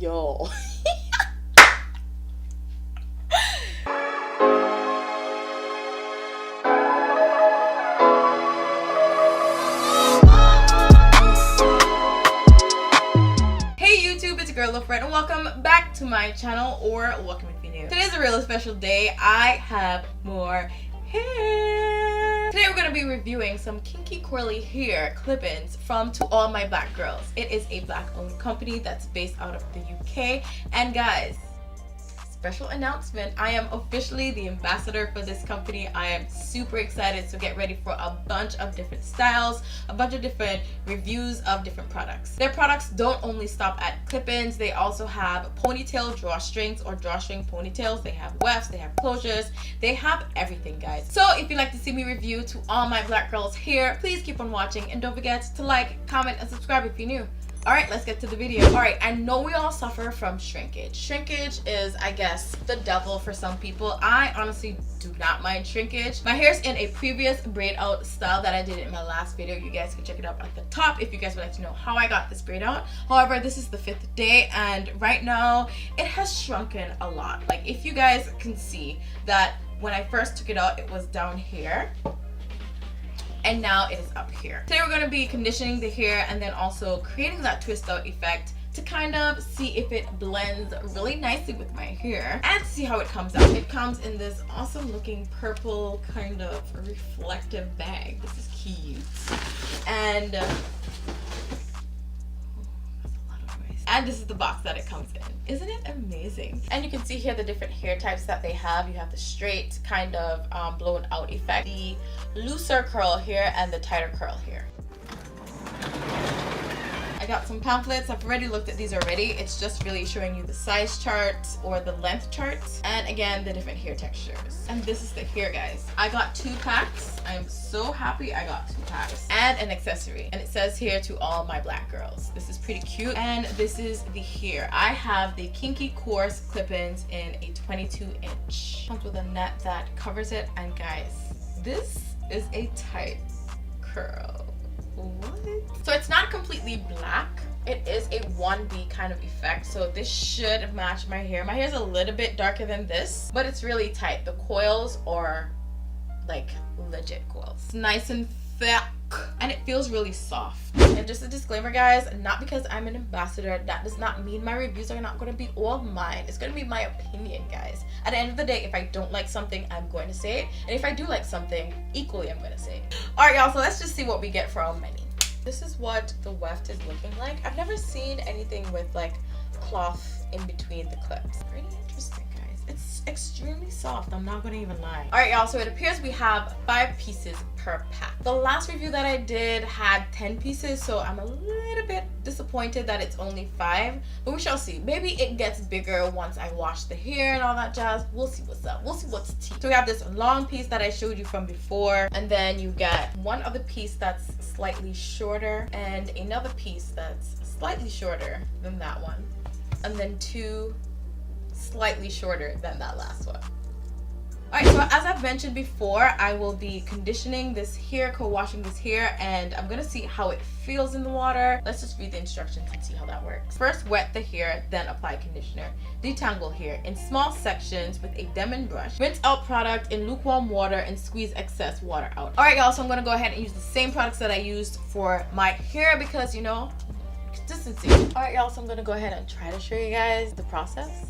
Yo. Hey YouTube, it's your girl Loaferette and welcome back to my channel, or welcome if you're new. Today's a really special day. I have more hair. Today we're going to be reviewing some kinky curly hair clip-ins from To All My Black Girls. It is a black owned company that's based out of the UK, and guys, special announcement, I am officially the ambassador for this company. I am super excited, so get ready for a bunch of different styles, a bunch of different reviews of different products. Their products don't only stop at clip-ins, they also have ponytail drawstrings or drawstring ponytails, they have wefts, they have closures, they have everything, guys. So if you'd like to see me review To All My Black Girls hair, please keep on watching and don't forget to like, comment, and subscribe if you're new. Alright, let's get to the video. Alright, I know we all suffer from shrinkage. Shrinkage is, I guess, the devil for some people. I honestly do not mind shrinkage. My hair's in a previous braid out style that I did in my last video. You guys can check it out at the top if you guys would like to know how I got this braid out. However, this is the 5th day and right now it has shrunken a lot. Like, if you guys can see that when I first took it out, it was down here. And now it is up here. Today we're going to be conditioning the hair and then also creating that twist out effect to kind of see if it blends really nicely with my hair and see how it comes out. It comes in this awesome looking purple kind of reflective bag. This is cute. And and this is the box that it comes in. Isn't it amazing? And you can see here the different hair types that they have. You have the straight kind of blown out effect, the looser curl hair, and the tighter curl hair. I got some pamphlets. I've already looked at these already. It's just really showing you the size charts or the length charts, and again the different hair textures. And this is the hair, guys. I got 2 packs. I am so happy I got 2 packs and an accessory, and it says here To All My Black Girls. This is pretty cute. And this is the hair. I have the kinky coarse clip-ins in a 22 inch. Comes with a net that covers it, and guys, this is a tight curl. What? So it's not completely black. It is a 1B kind of effect, so this should match my hair. My hair is a little bit darker than this, but it's really tight. The coils are like legit coils. It's nice and thick and it feels really soft. And just a disclaimer, guys, not because I'm an ambassador, that does not mean my reviews are not going to be all mine. It's going to be my opinion, guys. At the end of the day, if I don't like something, I'm going to say it, and if I do like something, equally I'm going to say it. Alright, y'all, so let's just see what we get for our money. This is what the weft is looking like. I've never seen anything with like cloth in between the clips. Pretty interesting, guys. It's extremely soft, I'm not gonna even lie. Alright, y'all, so it appears we have 5 pieces per pack. The last review that I did had 10 pieces, so I'm a little bit disappointed that it's only 5, but we shall see. Maybe it gets bigger once I wash the hair and all that jazz. We'll see what's up. We'll see what's tea. So we have this long piece that I showed you from before, and then you get one other piece that's slightly shorter and another piece that's slightly shorter than that one, and then 2 slightly shorter than that last one. Alright, so as I've mentioned before, I will be conditioning this hair, co-washing this hair, and I'm gonna see how it feels in the water. Let's just read the instructions and see how that works. First, wet the hair, then apply conditioner. Detangle hair in small sections with a Demon brush. Rinse out product in lukewarm water and squeeze excess water out. Alright, y'all, so I'm gonna go ahead and use the same products that I used for my hair because, you know, consistency. Alright, y'all, so I'm gonna go ahead and try to show you guys the process.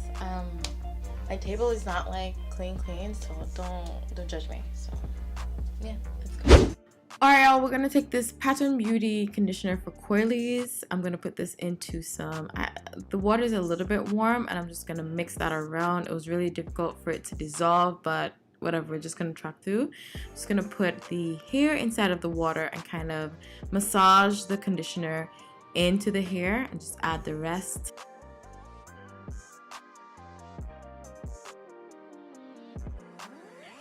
My table is not like clean, so don't judge me. So yeah, let's go. Alright, y'all, we're gonna take this Pattern Beauty conditioner for coilies. I'm gonna put this into some, the water is a little bit warm, and I'm just gonna mix that around. It was really difficult for it to dissolve, but whatever, we're just gonna track through. Just gonna put the hair inside of the water and kind of massage the conditioner into the hair and just add the rest.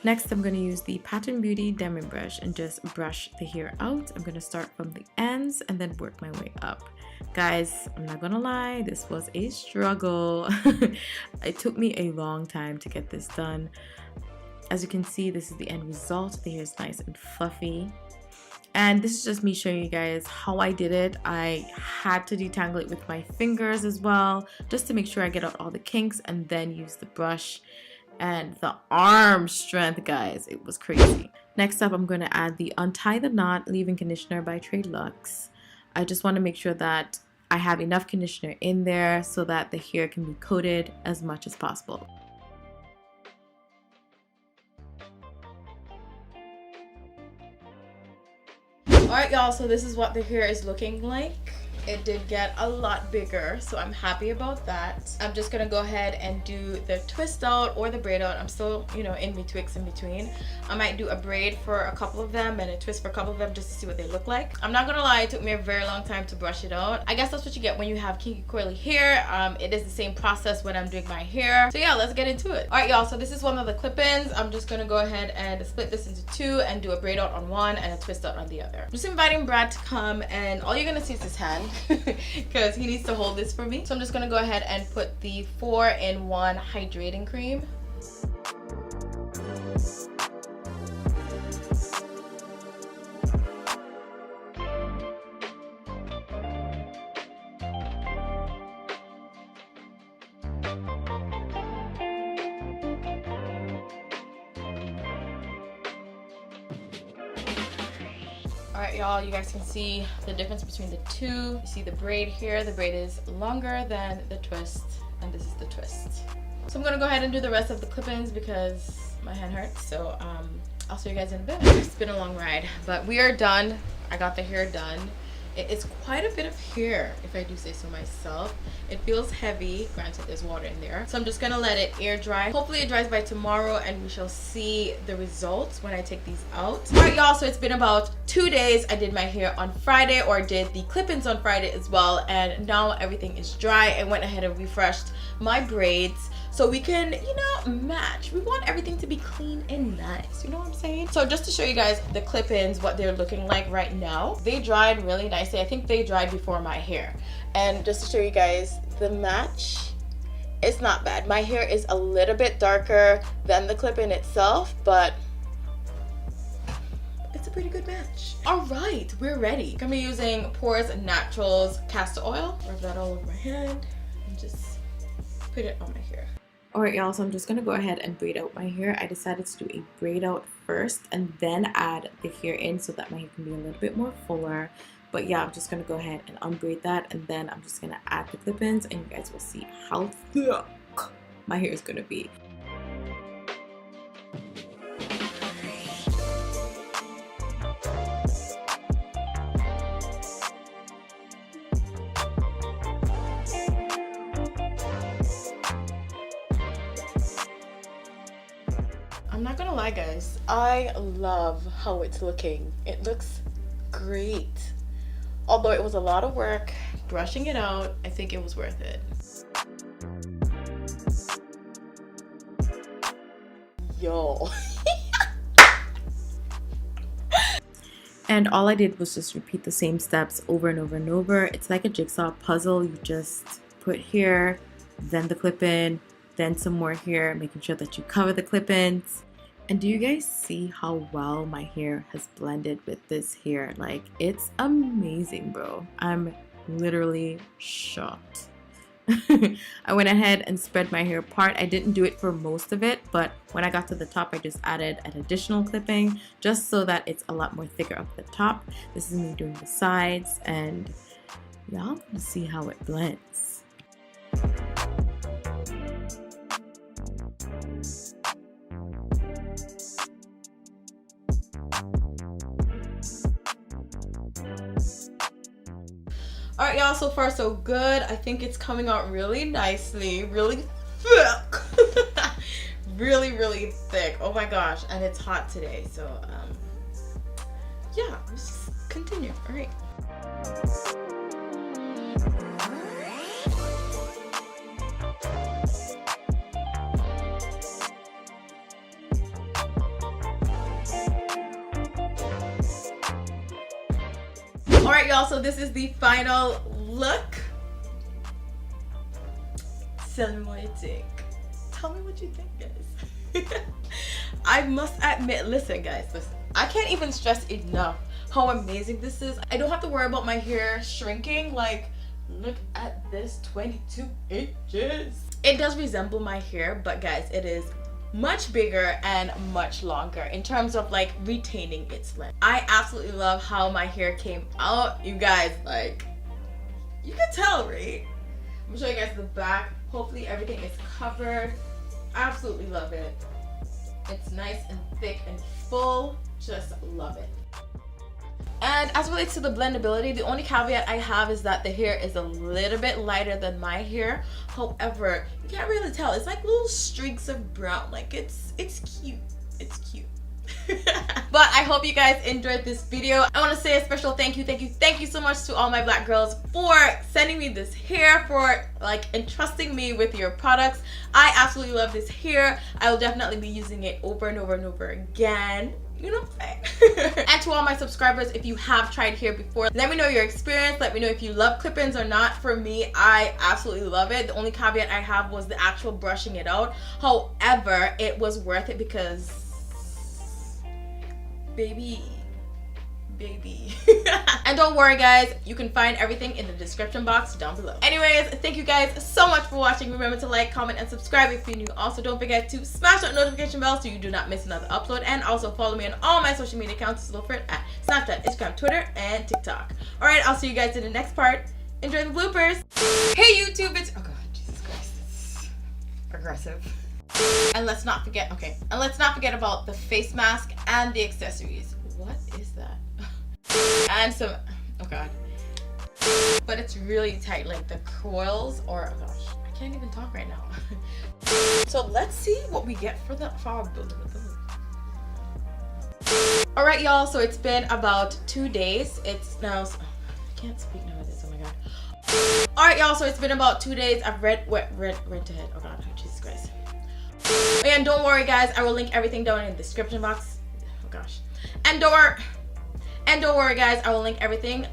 Next, I'm going to use the Pattern Beauty Demon brush and just brush the hair out. I'm going to start from the ends and then work my way up. Guys, I'm not going to lie, this was a struggle. It took me a long time to get this done. As you can see, this is the end result. The hair is nice and fluffy. And this is just me showing you guys how I did it. I had to detangle it with my fingers as well, just to make sure I get out all the kinks, and then use the brush. And the arm strength, guys, it was crazy. Next up, I'm going to add the Untie the Knot Leave-In Conditioner by Trade Luxe. I just want to make sure that I have enough conditioner in there so that the hair can be coated as much as possible. Alright y'all, so this is what the hair is looking like. It did get a lot bigger, so I'm happy about that. I'm just gonna go ahead and do the twist out or the braid out. I'm still, you know, in between. I might do a braid for a couple of them and a twist for a couple of them just to see what they look like. I'm not gonna lie, it took me a very long time to brush it out. I guess that's what you get when you have kinky coily hair. It is the same process when I'm doing my hair. So yeah, let's get into it. Alright y'all, so this is one of the clip-ins. I'm just gonna go ahead and split this into two and do a braid out on one and a twist out on the other. I'm just inviting Brad to come, and all you're gonna see is his hand because he needs to hold this for me. So I'm just gonna go ahead and put the 4-in-1 hydrating cream. Alright y'all, you guys can see the difference between the two. You see the braid here, the braid is longer than the twist, and this is the twist. So I'm gonna go ahead and do the rest of the clip-ins because my hand hurts. So I'll see you guys in a bit. It's been a long ride, but we are done. I got the hair done. It is quite a bit of hair, if I do say so myself. It feels heavy. Granted, there's water in there. So I'm just gonna let it air dry. Hopefully it dries by tomorrow and we shall see the results when I take these out. Alright y'all, so it's been about 2 days. I did my hair on Friday, or did the clip-ins on Friday as well, and now everything is dry. I went ahead and refreshed my braids so we can, you know, match. We want everything to be clean and nice, you know what I'm saying? So just to show you guys the clip-ins, what they're looking like right now, they dried really nicely. I think they dried before my hair. And just to show you guys the match, it's not bad. My hair is a little bit darker than the clip-in itself, but it's a pretty good match. All right, we're ready. I'm gonna be using Pores Naturals castor oil. Rub that all over my hand and just put it on my hair. Alright y'all, so I'm just gonna go ahead and braid out my hair. I decided to do a braid out first and then add the hair in so that my hair can be a little bit more fuller. But yeah, I'm just gonna go ahead and unbraid that, and then I'm just gonna add the clip-ins, and you guys will see how thick my hair is gonna be. I'm not gonna lie guys, I love how it's looking. It looks great. Although it was a lot of work brushing it out, I think it was worth it. Yo. And all I did was just repeat the same steps over and over and over. It's like a jigsaw puzzle. You just put here, then the clip-in, then some more here, making sure that you cover the clip-ins. And do you guys see how well my hair has blended with this hair? Like, it's amazing, bro. I'm literally shocked. I went ahead and spread my hair apart. I didn't do it for most of it, but when I got to the top, I just added an additional clipping just so that it's a lot more thicker up the top. This is me doing the sides, and y'all gonna see how it blends. Alright y'all, so far so good. I think it's coming out really nicely, really thick. really thick. Oh my gosh, and it's hot today, so yeah, let's just continue. Alright. Alright y'all, so this is the final look. Tell me what you think. Tell me what you think, guys. I must admit, listen guys, listen. I can't even stress enough how amazing this is. I don't have to worry about my hair shrinking. Like, look at this, 22 inches. It does resemble my hair, but guys, it is much bigger and much longer in terms of like retaining its length. I absolutely love how my hair came out. You guys, like, you can tell, right? I'm gonna show you guys the back. Hopefully everything is covered. Absolutely love it. It's nice and thick and full. Just love it. And as it relates to the blendability, the only caveat I have is that the hair is a little bit lighter than my hair. However, you can't really tell. It's like little streaks of brown. Like it's cute. It's cute. But I hope you guys enjoyed this video. I want to say a special thank you so much to all my black girls for sending me this hair, for like entrusting me with your products. I absolutely love this hair. I will definitely be using it over and over and over again. You know what I'm saying? And to all my subscribers, if you have tried hair before, let me know your experience. Let me know if you love clip-ins or not. For me, I absolutely love it. The only caveat I have was the actual brushing it out. However, it was worth it because baby. And don't worry guys, you can find everything in the description box down below. Anyways, thank you guys so much for watching. Remember to like, comment, and subscribe if you're new. Also, don't forget to smash that notification bell so you do not miss another upload. And also follow me on all my social media accounts, Loaferette, at Snapchat, Instagram, Twitter, and TikTok. Alright, I'll see you guys in the next part. Enjoy the bloopers. Hey YouTube, it's oh god, Jesus Christ, it's aggressive. And let's not forget, and let's not forget about the face mask and the accessories. What is that? And some, oh god, but it's really tight, like the coils, or oh gosh, I can't even talk right now. So let's see what we get for the all right y'all, so it's been about 2 days. It's now, I can't speak nowadays, oh my god. All right y'all, so it's been about 2 days. I've rent ahead, oh god, Jesus Christ. And don't worry guys, I will link everything down in the description box. Oh gosh. And don't worry guys, I will link everything